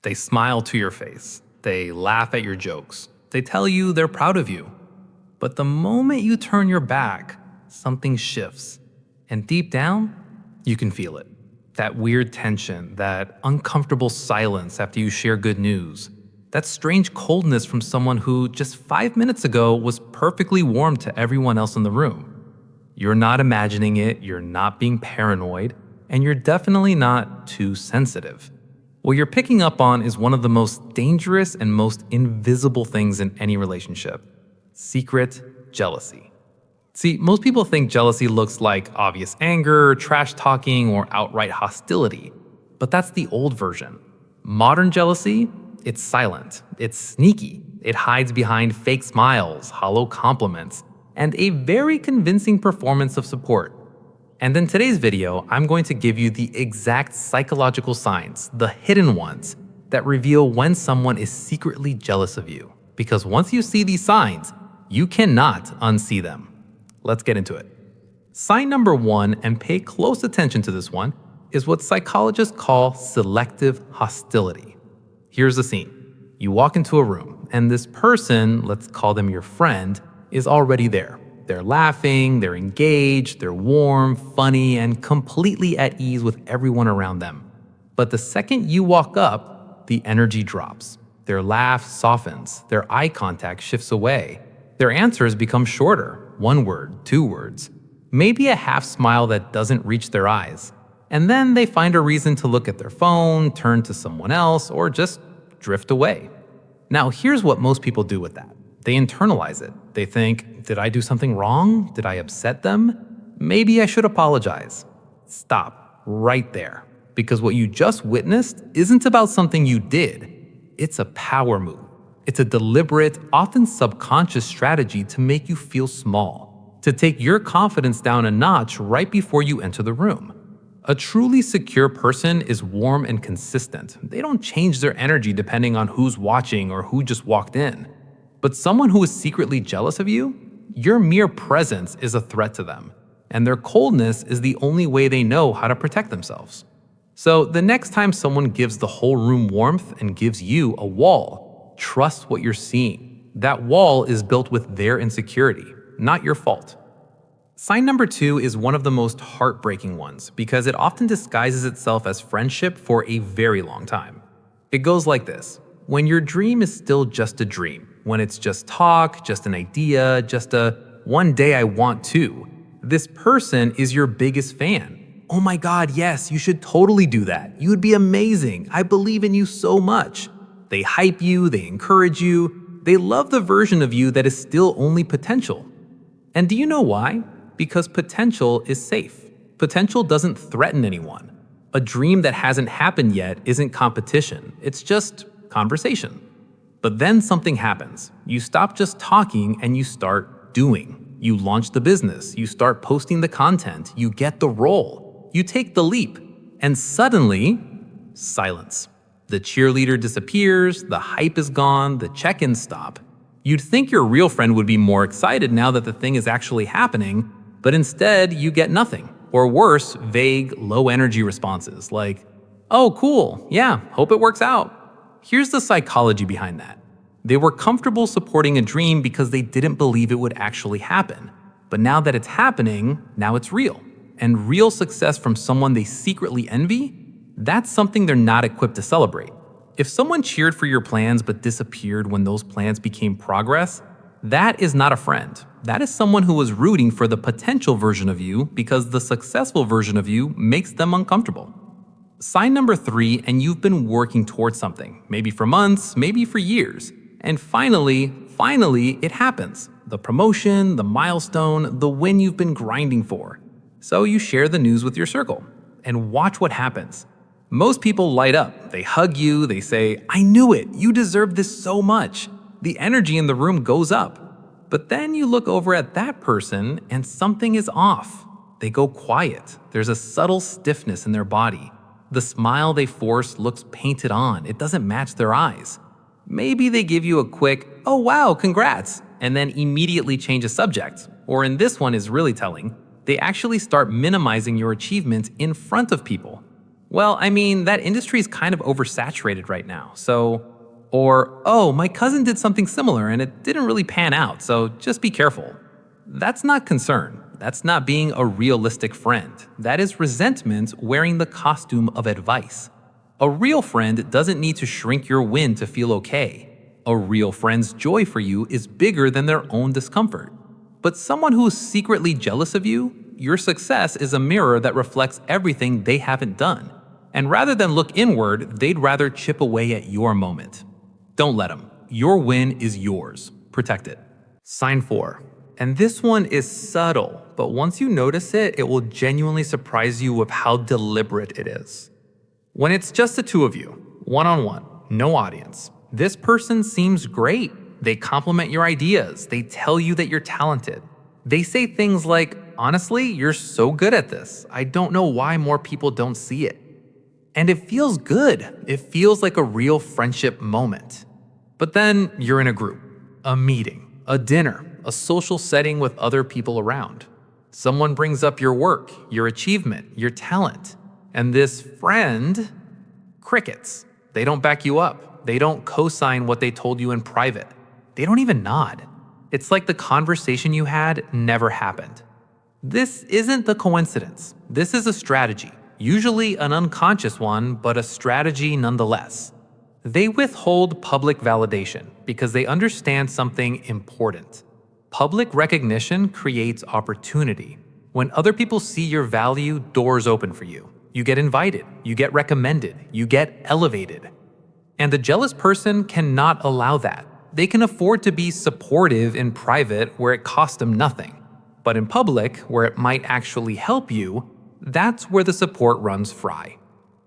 They smile to your face. They laugh at your jokes. They tell you they're proud of you. But the moment you turn your back, something shifts. And deep down, you can feel it. That weird tension, that uncomfortable silence after you share good news. That strange coldness from someone who just 5 minutes ago was perfectly warm to everyone else in the room. You're not imagining it, you're not being paranoid, and you're definitely not too sensitive. What you're picking up on is one of the most dangerous and most invisible things in any relationship: secret jealousy. See, most people think jealousy looks like obvious anger, trash talking, or outright hostility. But that's the old version. Modern jealousy, it's silent, it's sneaky, it hides behind fake smiles, hollow compliments, and a very convincing performance of support. And in today's video, I'm going to give you the exact psychological signs, the hidden ones, that reveal when someone is secretly jealous of you. Because once you see these signs, you cannot unsee them. Let's get into it. Sign number 1, and pay close attention to this one, is what psychologists call selective hostility. Here's the scene. You walk into a room, and this person, let's call them your friend, is already there. They're laughing, they're engaged, they're warm, funny, and completely at ease with everyone around them. But the second you walk up, the energy drops. Their laugh softens, their eye contact shifts away. Their answers become shorter, 1 word, 2 words, maybe a half smile that doesn't reach their eyes. And then they find a reason to look at their phone, turn to someone else, or just drift away. Now, here's what most people do with that. They internalize it. They think, did I do something wrong? Did I upset them? Maybe I should apologize. Stop right there. Because what you just witnessed isn't about something you did. It's a power move. It's a deliberate, often subconscious strategy to make you feel small, to take your confidence down a notch right before you enter the room. A truly secure person is warm and consistent. They don't change their energy depending on who's watching or who just walked in. But someone who is secretly jealous of you, your mere presence is a threat to them, and their coldness is the only way they know how to protect themselves. So the next time someone gives the whole room warmth and gives you a wall, trust what you're seeing. That wall is built with their insecurity, not your fault. Sign number 2 is one of the most heartbreaking ones because it often disguises itself as friendship for a very long time. It goes like this. When your dream is still just a dream, when it's just talk, just an idea, just a one day I want to, this person is your biggest fan. Oh my God, yes, you should totally do that. You would be amazing. I believe in you so much. They hype you, they encourage you, they love the version of you that is still only potential. And do you know why? Because potential is safe. Potential doesn't threaten anyone. A dream that hasn't happened yet isn't competition, it's just conversation. But then something happens. You stop just talking and you start doing. You launch the business, you start posting the content, you get the role, you take the leap, and suddenly, silence. The cheerleader disappears, the hype is gone, the check-ins stop. You'd think your real friend would be more excited now that the thing is actually happening, but instead you get nothing. Or worse, vague, low-energy responses like, oh, cool, yeah, hope it works out. Here's the psychology behind that. They were comfortable supporting a dream because they didn't believe it would actually happen. But now that it's happening, now it's real. And real success from someone they secretly envy, that's something they're not equipped to celebrate. If someone cheered for your plans but disappeared when those plans became progress, that is not a friend. That is someone who was rooting for the potential version of you because the successful version of you makes them uncomfortable. Sign number 3, and you've been working towards something, maybe for months, maybe for years. And finally, it happens. The promotion, the milestone, the win you've been grinding for. So you share the news with your circle, and watch what happens. Most people light up. They hug you, they say, I knew it, you deserve this so much. The energy in the room goes up. But then you look over at that person, and something is off. They go quiet. There's a subtle stiffness in their body. The smile they force looks painted on. It doesn't match their eyes. Maybe they give you a quick, oh wow, congrats, and then immediately change a subject. Or in this one is really telling, they actually start minimizing your achievements in front of people. Well, I mean, that industry is kind of oversaturated right now. Or, oh, my cousin did something similar and it didn't really pan out, so just be careful. That's not concern. That's not being a realistic friend. That is resentment wearing the costume of advice. A real friend doesn't need to shrink your win to feel okay. A real friend's joy for you is bigger than their own discomfort. But someone who is secretly jealous of you, your success is a mirror that reflects everything they haven't done. And rather than look inward, they'd rather chip away at your moment. Don't let them. Your win is yours. Protect it. Sign 4. And this one is subtle, but once you notice it, it will genuinely surprise you with how deliberate it is. When it's just the two of you, one-on-one, no audience, this person seems great. They compliment your ideas. They tell you that you're talented. They say things like, honestly, you're so good at this. I don't know why more people don't see it. And it feels good. It feels like a real friendship moment. But then you're in a group, a meeting, a dinner, a social setting with other people around. Someone brings up your work, your achievement, your talent. And this friend, crickets. They don't back you up. They don't co-sign what they told you in private. They don't even nod. It's like the conversation you had never happened. This isn't the coincidence. This is a strategy. Usually an unconscious one, but a strategy nonetheless. They withhold public validation because they understand something important. Public recognition creates opportunity. When other people see your value, doors open for you. You get invited, you get recommended, you get elevated. And the jealous person cannot allow that. They can afford to be supportive in private where it costs them nothing. But in public, where it might actually help you, that's where the support runs fry.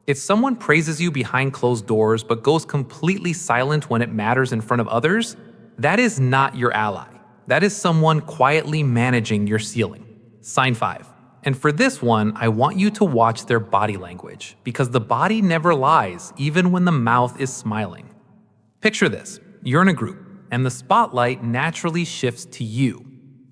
If someone praises you behind closed doors but goes completely silent when it matters in front of others, that is not your ally. That is someone quietly managing your ceiling. Sign 5. And for this one, I want you to watch their body language, because the body never lies, even when the mouth is smiling. Picture this. You're in a group, and the spotlight naturally shifts to you.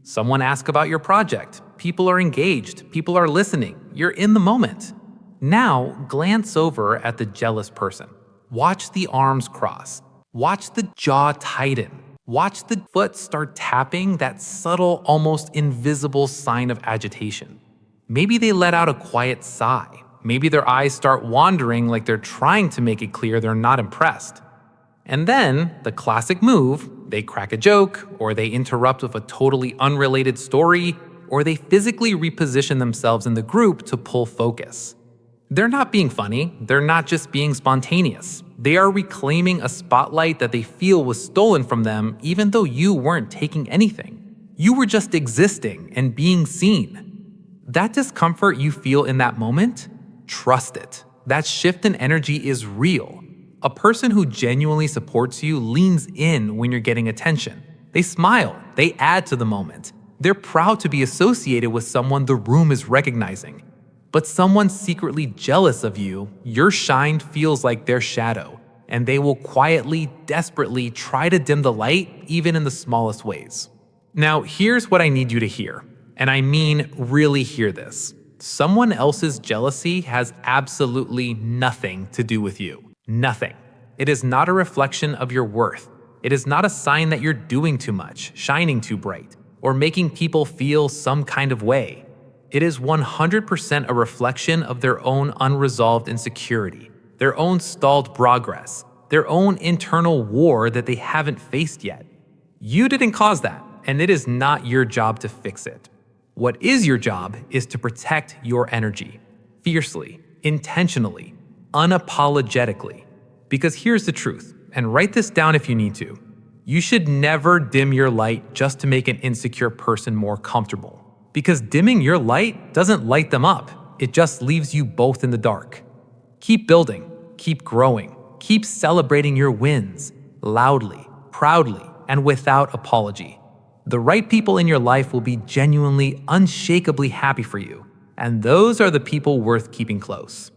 Someone asks about your project. People are engaged. People are listening. You're in the moment. Now, glance over at the jealous person. Watch the arms cross. Watch the jaw tighten. Watch the foot start tapping, that subtle, almost invisible sign of agitation. Maybe they let out a quiet sigh. Maybe their eyes start wandering like they're trying to make it clear they're not impressed. And then, the classic move, they crack a joke, or they interrupt with a totally unrelated story, or they physically reposition themselves in the group to pull focus. They're not being funny, they're not just being spontaneous. They are reclaiming a spotlight that they feel was stolen from them even though you weren't taking anything. You were just existing and being seen. That discomfort you feel in that moment, trust it. That shift in energy is real. A person who genuinely supports you leans in when you're getting attention. They smile, they add to the moment. They're proud to be associated with someone the room is recognizing. But someone secretly jealous of you, your shine feels like their shadow, and they will quietly, desperately try to dim the light, even in the smallest ways. Now, here's what I need you to hear, and I mean really hear this. Someone else's jealousy has absolutely nothing to do with you. Nothing. It is not a reflection of your worth. It is not a sign that you're doing too much, shining too bright, or making people feel some kind of way. It is 100% a reflection of their own unresolved insecurity, their own stalled progress, their own internal war that they haven't faced yet. You didn't cause that, and it is not your job to fix it. What is your job is to protect your energy, fiercely, intentionally, unapologetically. Because here's the truth, and write this down if you need to. You should never dim your light just to make an insecure person more comfortable. Because dimming your light doesn't light them up, it just leaves you both in the dark. Keep building, keep growing, keep celebrating your wins, loudly, proudly, and without apology. The right people in your life will be genuinely, unshakably happy for you, and those are the people worth keeping close.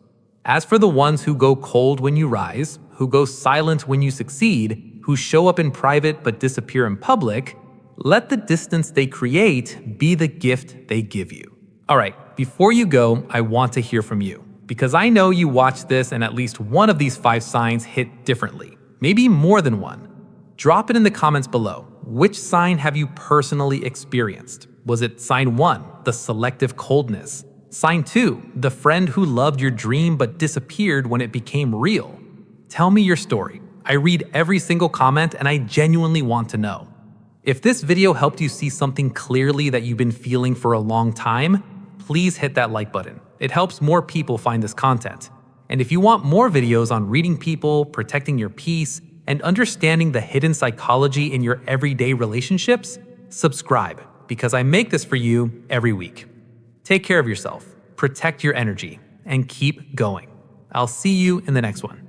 As for the ones who go cold when you rise, who go silent when you succeed, who show up in private but disappear in public, let the distance they create be the gift they give you. All right, before you go, I want to hear from you. because I know you watched this and at least one of these 5 signs hit differently, maybe more than one. Drop it in the comments below. Which sign have you personally experienced? Was it sign 1, the selective coldness? Sign 2, the friend who loved your dream but disappeared when it became real? Tell me your story. I read every single comment and I genuinely want to know. If this video helped you see something clearly that you've been feeling for a long time, please hit that like button. It helps more people find this content. And if you want more videos on reading people, protecting your peace, and understanding the hidden psychology in your everyday relationships, subscribe, because I make this for you every week. Take care of yourself, protect your energy, and keep going. I'll see you in the next one.